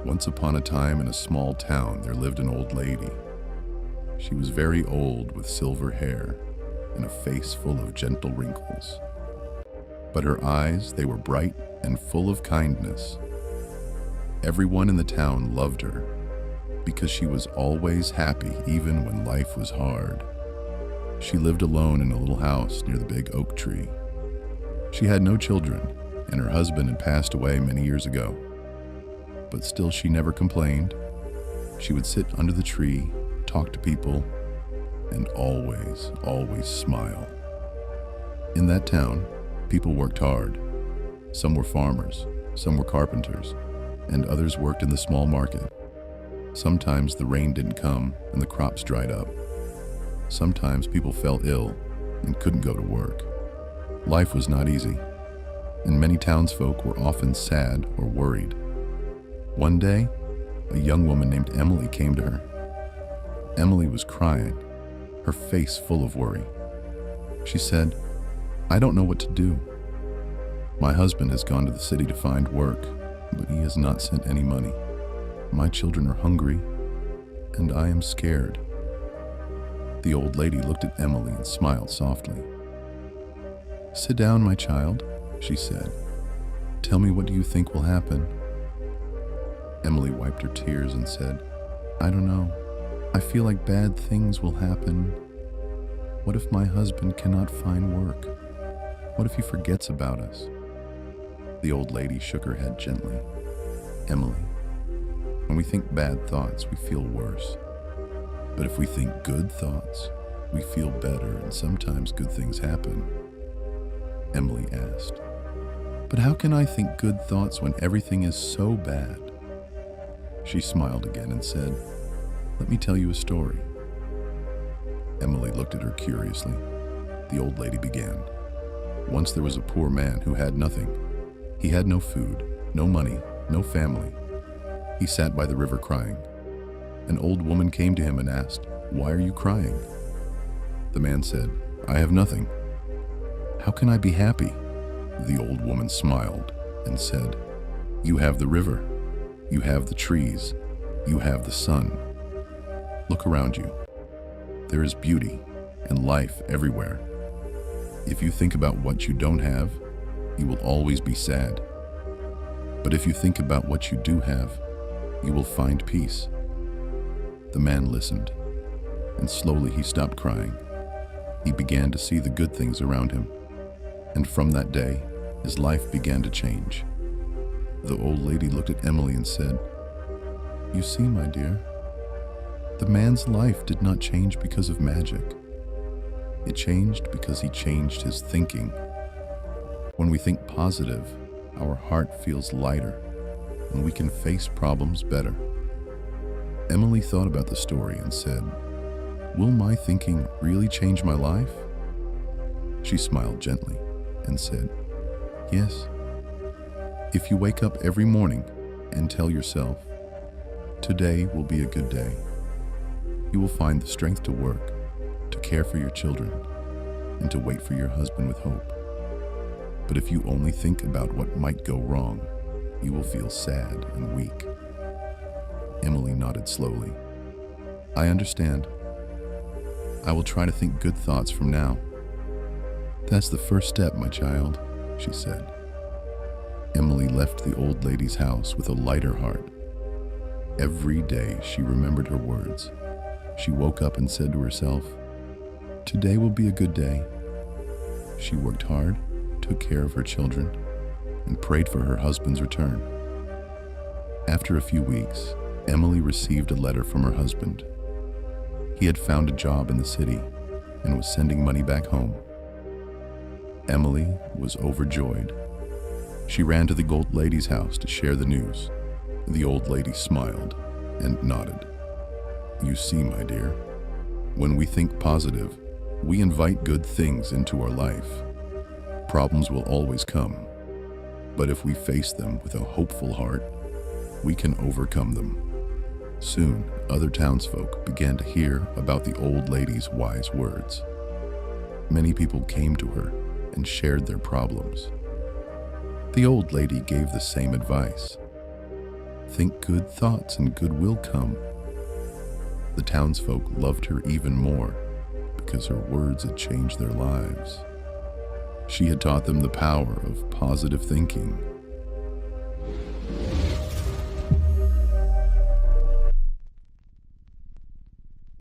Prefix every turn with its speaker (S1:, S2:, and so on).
S1: Once upon a time in a small town, there lived an old lady. She was very old with silver hair and a face full of gentle wrinkles. But her eyes, they were bright and full of kindness. Everyone in the town loved her because she was always happy even when life was hard. She lived alone in a little house near the big oak tree. She had no children, and her husband had passed away many years ago. But still she never complained. She would sit under the tree, talk to people, and always smile. In that town, people worked hard. Some were farmers, some were carpenters, and others worked in the small market. Sometimes the rain didn't come and the crops dried up. Sometimes people fell ill and couldn't go to work. Life was not easy, and many townsfolk were often sad or worried. One day, a young woman named Emily came to her. Emily was crying, her face full of worry. She said, "I don't know what to do. My husband has gone to the city to find work, but he has not sent any money. My children are hungry, and I am scared." The old lady looked at Emily and smiled softly. "Sit down, my child," she said. "Tell me, what do you think will happen?" Emily wiped her tears and said, "I don't know. I feel like bad things will happen. What if my husband cannot find work? What if he forgets about us?" The old lady shook her head gently. "Emily, when we think bad thoughts, we feel worse. But if we think good thoughts, we feel better, and sometimes good things happen." Emily asked, "But how can I think good thoughts when everything is so bad?" She smiled again and said, "Let me tell you a story." Emily looked at her curiously. The old lady began. "Once there was a poor man who had nothing. He had no food, no money, no family. He sat by the river crying. An old woman came to him and asked, 'Why are you crying?' The man said, 'I have nothing.' 'How can I be happy?' The old woman smiled and said, 'You have the river. You have the trees. You have the sun. Look around you. There is beauty and life everywhere. If you think about what you don't have, you will always be sad. But if you think about what you do have, you will find peace." The man listened, and slowly he stopped crying. He began to see the good things around him, and from that day, his life began to change. The old lady looked at Emily and said, "You see, my dear, the man's life did not change because of magic. It changed because he changed his thinking. When we think positive, our heart feels lighter, and we can face problems better." Emily thought about the story and said, "Will my thinking really change my life?" She smiled gently and said, "Yes. If you wake up every morning and tell yourself, 'Today will be a good day,' you will find the strength to work, to care for your children, and to wait for your husband with hope. But if you only think about what might go wrong, you will feel sad and weak." Emily nodded slowly. "I understand. I will try to think good thoughts from now." "That's the first step, my child," she said. Emily left the old lady's house with a lighter heart. Every day she remembered her words. She woke up and said to herself, "Today will be a good day." She worked hard, took care of her children, and prayed for her husband's return. After a few weeks, Emily received a letter from her husband. He had found a job in the city and was sending money back home. Emily was overjoyed. She ran to the old lady's house to share the news. The old lady smiled and nodded. "You see, my dear, when we think positive, we invite good things into our life. Problems will always come, but if we face them with a hopeful heart, we can overcome them." Soon, other townsfolk began to hear about the old lady's wise words. Many people came to her and shared their problems. The old lady gave the same advice. Think good thoughts and good will come. The townsfolk loved her even more because her words had changed their lives. She had taught them the power of positive thinking